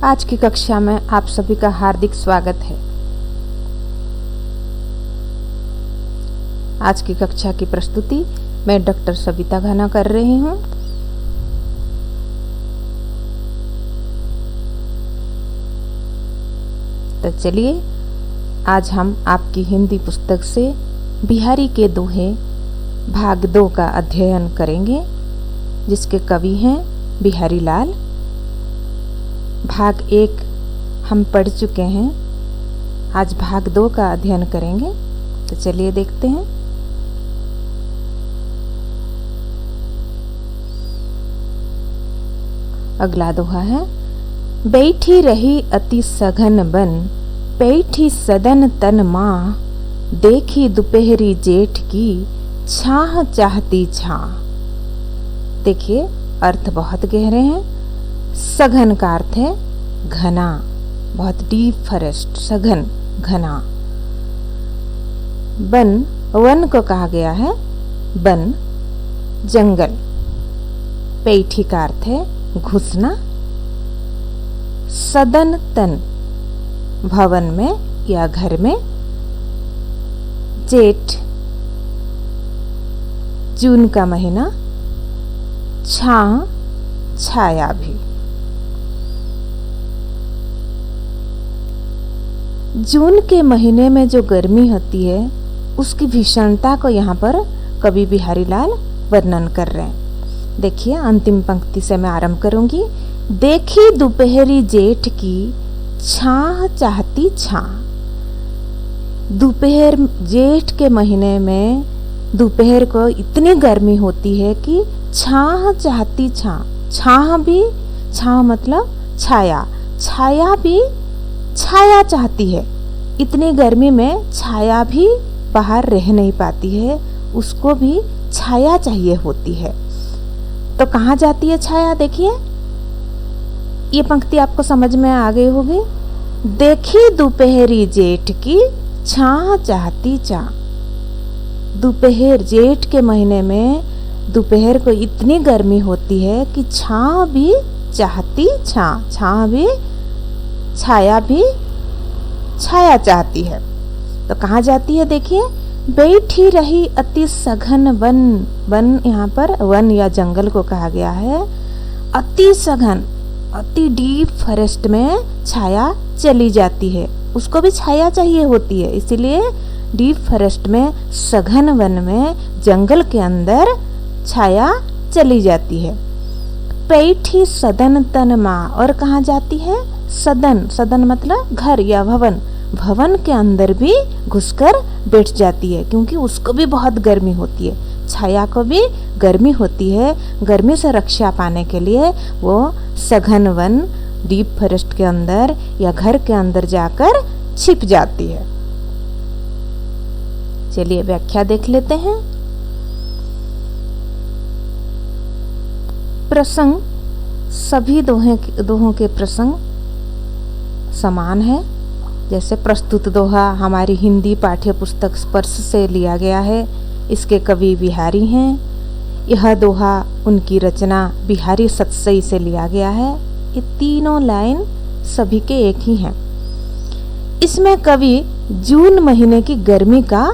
आज की कक्षा में आप सभी का हार्दिक स्वागत है। आज की कक्षा की प्रस्तुति मैं डॉक्टर सविता घाना कर रही हूँ। तो चलिए आज हम आपकी हिंदी पुस्तक से बिहारी के दोहे भाग 2 का अध्ययन करेंगे, जिसके कवि हैं बिहारी लाल। भाग 1 हम पढ़ चुके हैं, आज भाग 2 का अध्ययन करेंगे। तो चलिए देखते हैं। अगला दोहा है, बैठी रही अति सघन बन, बैठी सदन तन माँ, देखी दोपहरी जेठ की, छाह चाहती छाह। देखिए अर्थ बहुत गहरे हैं। सघन का अर्थ है घना, बहुत डीप फॉरेस्ट, सघन घना। वन, वन को कहा गया है वन, जंगल। पैठी का अर्थ है घुसना। सदन तन, भवन में या घर में। जेठ, जून का महीना। छाह, छाया भी। जून के महीने में जो गर्मी होती है उसकी भीषणता को यहाँ पर कवि बिहारी लाल वर्णन कर रहे हैं। देखिए अंतिम पंक्ति से मैं आरंभ करूंगी। देखी दोपहरी जेठ की, छाह चाहती छाह। दोपहर, जेठ के महीने में दोपहर को इतनी गर्मी होती है कि छाह चाहती छाह। छाह भी, छाह मतलब छाया, छाया भी छाया चाहती है। इतनी गर्मी में छाया भी बाहर रह नहीं पाती है, उसको भी छाया चाहिए होती है। तो कहाँ जाती है छाया? देखिए ये पंक्ति आपको समझ में आ गई होगी। देखी दोपहरी जेठ की, छाह चाहती छाह। दोपहर, जेठ के महीने में दोपहर को इतनी गर्मी होती है कि छाह भी चाहती छाह, छाह भी, छाया भी छाया चाहती है। तो कहाँ जाती है? देखिए, बैठी रही अति सघन वन। वन यहाँ पर वन या जंगल को कहा गया है। अति सघन, अति डीप फॉरेस्ट में छाया चली जाती है, उसको भी छाया चाहिए होती है, इसीलिए डीप फॉरेस्ट में, सघन वन में, जंगल के अंदर छाया चली जाती है। बैठी सदन तन माँ, और कहाँ जाती है? सदन, सदन मतलब घर या भवन, भवन के अंदर भी घुसकर बैठ जाती है, क्योंकि उसको भी बहुत गर्मी होती है। छाया को भी गर्मी होती है, गर्मी से रक्षा पाने के लिए वो सघन वन, डीप फॉरेस्ट के अंदर या घर के अंदर जाकर छिप जाती है। चलिए व्याख्या देख लेते हैं। प्रसंग, सभी दोहों के प्रसंग समान है। जैसे प्रस्तुत दोहा हमारी हिंदी पाठ्य पुस्तक स्पर्श से लिया गया है, इसके कवि बिहारी हैं। यह दोहा उनकी रचना बिहारी सतसई से लिया गया है। ये तीनों लाइन सभी के एक ही हैं। इसमें कवि जून महीने की गर्मी का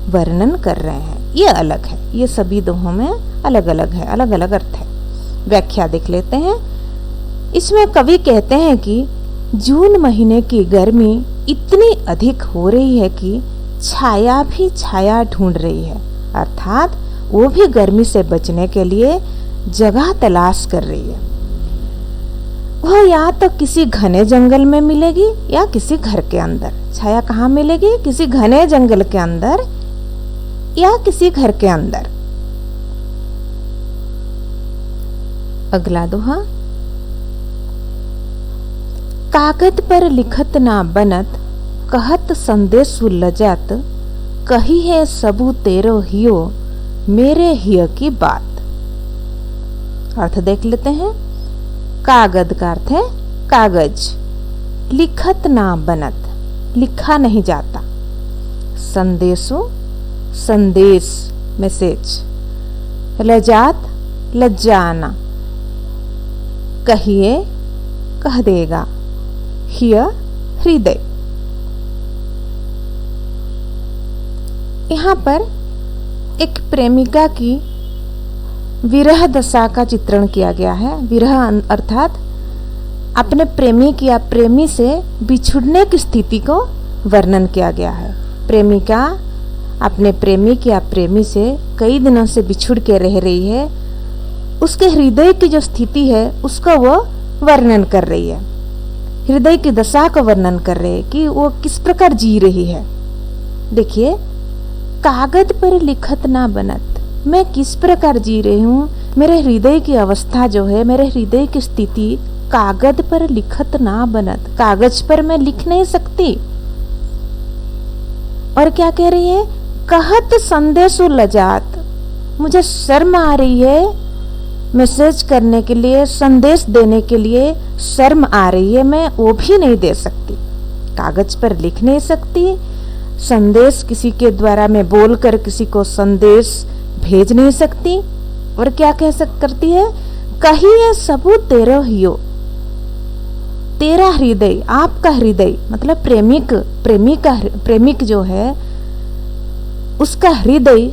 वर्णन कर रहे हैं, ये अलग है। ये सभी दोहों में अलग अलग है, अलग अलग अर्थ है। व्याख्या देख लेते हैं। इसमें कवि कहते हैं कि जून महीने की गर्मी इतनी अधिक हो रही है कि छाया भी छाया ढूंढ रही है, अर्थात वो भी गर्मी से बचने के लिए जगह तलाश कर रही है। वह या तो किसी घने जंगल में मिलेगी या किसी घर के अंदर। छाया कहाँ मिलेगी? किसी घने जंगल के अंदर या किसी घर के अंदर। अगला दोहा, कागज पर लिखत ना बनत, कहत संदेश लजत, कही है सबू तेरो हियो, मेरे हिय की बात। अर्थ देख लेते हैं। कागज का अर्थ है कागज, लिखत ना बनत, लिखा नहीं जाता। संदेशो, संदेश, मैसेज। लजात, लज्जाना। कहिए, कह देगा, हिय हृदय। यहाँ पर एक प्रेमिका की विरह दशा का चित्रण किया गया है। विरह अर्थात अपने प्रेमी की या प्रेमी से बिछुड़ने की स्थिति को वर्णन किया गया है। प्रेमिका अपने प्रेमी की या प्रेमी से कई दिनों से बिछुड़ के रह रही है, उसके हृदय की जो स्थिति है उसको वो वर्णन कर रही है, हृदय की दशा को वर्णन कर रही है कि वो किस प्रकार जी रही है। देखिए, कागज पर लिखत ना बनत, मैं किस प्रकार जी रही हूँ, मेरे हृदय की अवस्था जो है, मेरे हृदय की स्थिति कागज पर लिखत ना बनत, कागज पर मैं लिख नहीं सकती। और क्या कह रही है, कहत संदेश लजात, मुझे शर्म आ रही है मैसेज करने के लिए, संदेश देने के लिए शर्म आ रही है, मैं वो भी नहीं दे सकती, कागज पर लिख नहीं सकती, संदेश किसी के द्वारा मैं बोलकर किसी को संदेश भेज नहीं सकती। और क्या करती है, कहिए सबू तेरो हियो, तेरा हृदय, आपका हृदय मतलब प्रेमिक जो है उसका हृदय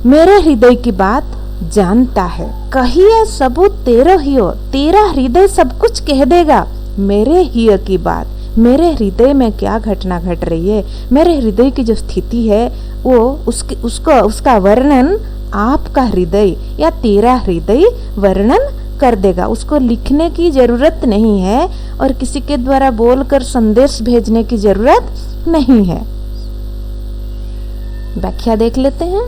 मेरे हृदय की बात जानता है। कहिए सबू तेरो हियो, तेरा हृदय सब कुछ कह देगा मेरे हिय की बात, मेरे हृदय में क्या घटना घट रही है, मेरे हृदय की जो स्थिति है वो उसका वर्णन आपका हृदय या तेरा हृदय वर्णन कर देगा। उसको लिखने की जरूरत नहीं है और किसी के द्वारा बोलकर संदेश भेजने की जरूरत नहीं है। व्याख्या देख लेते हैं।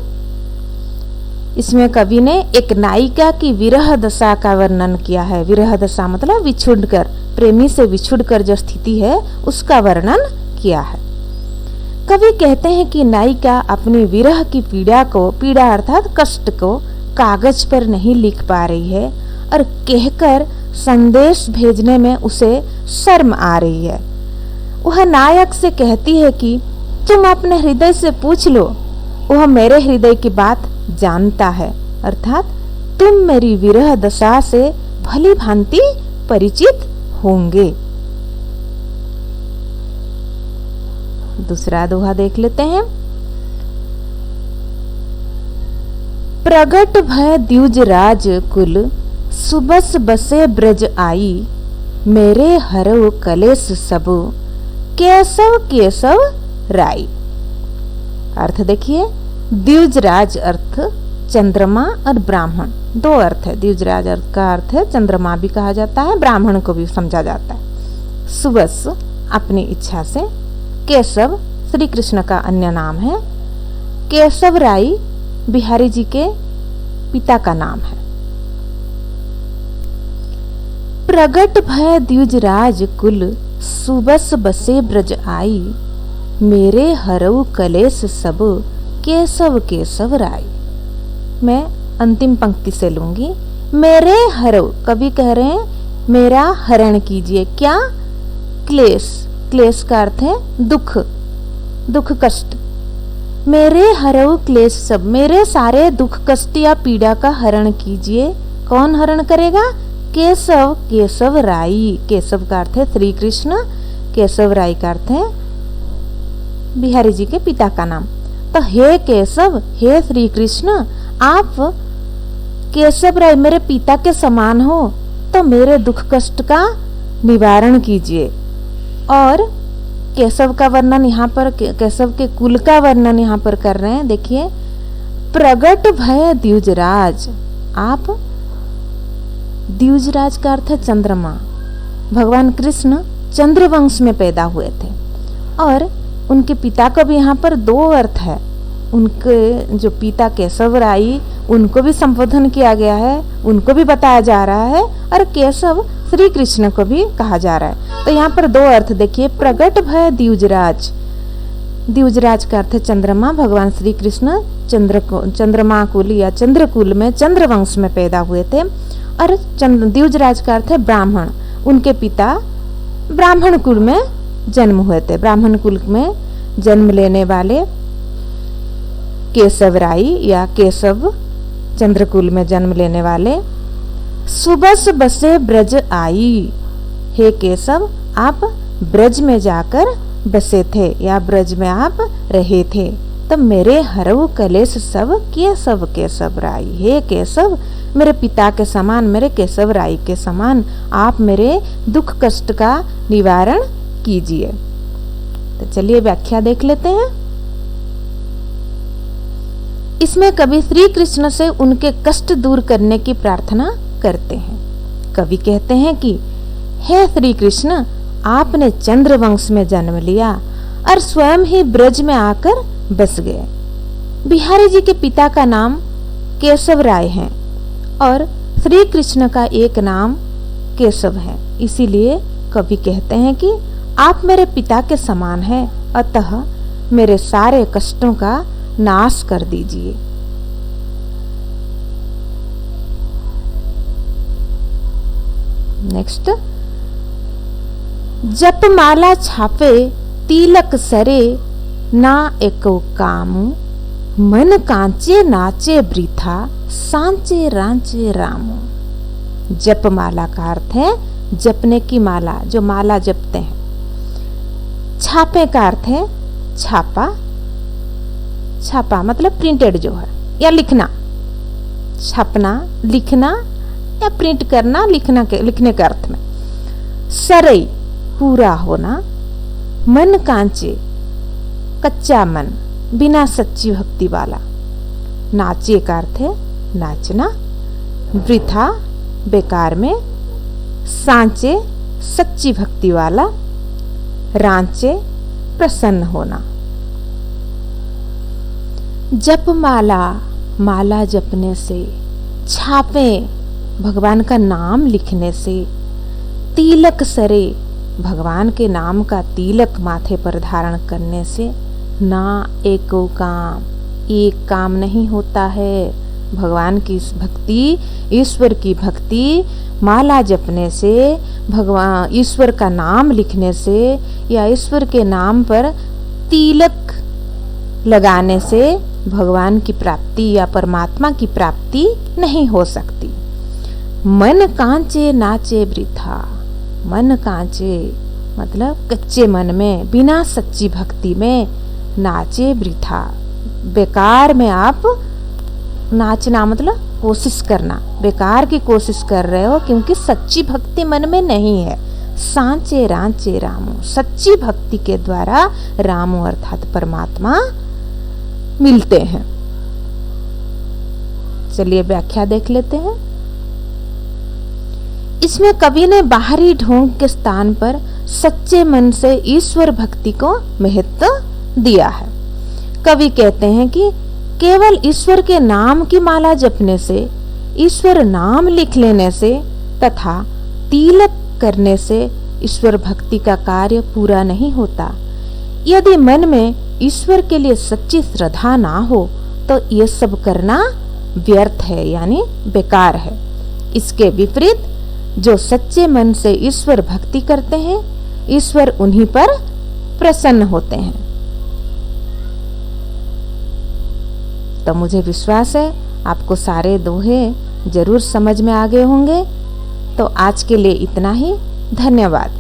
इसमें कवि ने एक नायिका की विरह दशा का वर्णन किया है। विरह दशा मतलब विछुड़कर, प्रेमी से विछुड़कर जो स्थिति है उसका वर्णन किया है। कवि कहते हैं कि नायिका अपनी विरह की पीड़ा अर्थात कष्ट को कागज पर नहीं लिख पा रही है और कहकर संदेश भेजने में उसे शर्म आ रही है। वह नायक से कहती है कि तुम अपने हृदय से पूछ लो, वह मेरे हृदय की बात जानता है, अर्थात तुम मेरी विरह दशा से भली भांति परिचित होंगे। दूसरा दोहा देख लेते हैं। प्रगट भय द्विज राज कुल, सुबस बसे ब्रज आई, मेरे हरव कलेश सबु, केशव केशव राई। अर्थ देखिए, द्विजराज अर्थ चंद्रमा और ब्राह्मण, दो अर्थ है। द्विजराज अर्थ का अर्थ है चंद्रमा भी कहा जाता है, ब्राह्मण को भी समझा जाता है। सुबस अपनी इच्छा से, केशव श्री कृष्ण का अन्य नाम है, केशव राई बिहारी जी के पिता का नाम है। प्रगट भय द्विजराज कुल, सुबस बसे ब्रज आई, मेरे हरऊ कलेश सब, केशव केशव राई। मैं अंतिम पंक्ति से लूंगी। मेरे हरऊ, कवि कह रहे हैं मेरा हरण कीजिए। क्या? क्लेश, क्लेश का अर्थ है दुख, दुख कष्ट। मेरे हरऊ क्लेश सब, मेरे सारे दुख कष्ट या पीड़ा का हरण कीजिए। कौन हरण करेगा? केशव केशव राई। केशव का अर्थ है श्री कृष्ण, केशव राई का अर्थ है बिहारी जी के पिता का नाम। तो हे केशव, हे श्री कृष्ण, आप केशव राय मेरे पिता के समान हो, तो मेरे दुख कष्ट का निवारण कीजिए। और केशव का वर्णन यहाँ पर, केशव के कुल का वर्णन यहाँ पर कर रहे हैं। देखिए, प्रगट भय द्विजराज, आप द्विजराज का अर्थ है चंद्रमा। भगवान कृष्ण चंद्रवंश में पैदा हुए थे और उनके पिता को भी यहाँ पर दो अर्थ है। उनके जो पिता केशव राई, उनको भी संबोधन किया गया है, उनको भी बताया जा रहा है, और केशव श्री कृष्ण को भी कहा जा रहा है। तो यहाँ पर दो अर्थ देखिए, प्रगट भय द्विजराज, द्विजराज का अर्थ है चंद्रमा। भगवान श्री कृष्ण चंद्रमा कुल या चंद्रकुल में, चंद्रवंश में पैदा हुए थे। और द्विजराज का अर्थ है ब्राह्मण, उनके पिता ब्राह्मण कुल में जन्म हुए थे। ब्राह्मण कुल में जन्म लेने वाले केशव राई या केशव, चंद्रकुल में जन्म लेने वाले। सुबस बसे ब्रज आई, हे केशव आप ब्रज में जाकर बसे थे या ब्रज में आप रहे थे। तो मेरे हरऊ कलेश सब केशव राई, हे केशव मेरे पिता के समान, मेरे केशव राई के समान आप मेरे दुख कष्ट का निवारण कीजिए। तो चलिए व्याख्या देख लेते हैं। इसमें कवि श्री कृष्ण से उनके कष्ट दूर करने की प्रार्थना करते हैं। कवि कहते हैं कि हे श्री कृष्ण, आपने चंद्रवंश में जन्म लिया और स्वयं ही ब्रज में आकर बस गए। बिहारी जी के पिता का नाम केशव राय है और श्री कृष्ण का एक नाम केशव है, इसीलिए कवि कहते हैं कि आप मेरे पिता के समान हैं, अतः मेरे सारे कष्टों का नाश कर दीजिए। नेक्स्ट, जप माला छापे तिलक सरे, ना एको कामू, मन कांचे नाचे वृथा, सांचे रांचे रामू। जप माला का अर्थ है जपने की माला, जो माला जपते हैं। छापे का अर्थ है छापा, छापा मतलब प्रिंटेड जो है या लिखना, छापना, लिखना या प्रिंट करना, लिखने के अर्थ में। सरई पूरा होना, मन कांचे कच्चा मन, बिना सच्ची भक्ति वाला। नाचे का अर्थ है नाचना, वृथा बेकार में, सांचे सच्ची भक्ति वाला, रांचे प्रसन्न होना। जप माला, माला जपने से, छापे भगवान का नाम लिखने से, तिलक सरे भगवान के नाम का तिलक माथे पर धारण करने से, ना एको काम, एक काम नहीं होता है। भगवान की भक्ति, ईश्वर की भक्ति माला जपने से, भगवान ईश्वर का नाम लिखने से या ईश्वर के नाम पर तिलक लगाने से भगवान की प्राप्ति या परमात्मा की प्राप्ति नहीं हो सकती। मन कांचे नाचे वृथा, मन कांचे मतलब कच्चे मन में, बिना सच्ची भक्ति में नाचे वृथा, बेकार में आप नाचना मतलब कोशिश करना, बेकार की कोशिश कर रहे हो क्योंकि सच्ची भक्ति मन में नहीं है। सांचे रांचे रामो, सच्ची भक्ति के द्वारा रामो अर्थात परमात्मा मिलते हैं। चलिए व्याख्या देख लेते हैं। इसमें कवि ने बाहरी ढोंग के स्थान पर सच्चे मन से ईश्वर भक्ति को महत्व दिया है। कवि कहते हैं कि केवल ईश्वर के नाम की माला जपने से, ईश्वर नाम लिख लेने से तथा तिलक करने से ईश्वर भक्ति का कार्य पूरा नहीं होता। यदि मन में ईश्वर के लिए सच्ची श्रद्धा ना हो तो ये सब करना व्यर्थ है, यानी बेकार है। इसके विपरीत जो सच्चे मन से ईश्वर भक्ति करते हैं, ईश्वर उन्हीं पर प्रसन्न होते हैं। तो मुझे विश्वास है आपको सारे दोहे जरूर समझ में आ गए होंगे। तो आज के लिए इतना ही। धन्यवाद।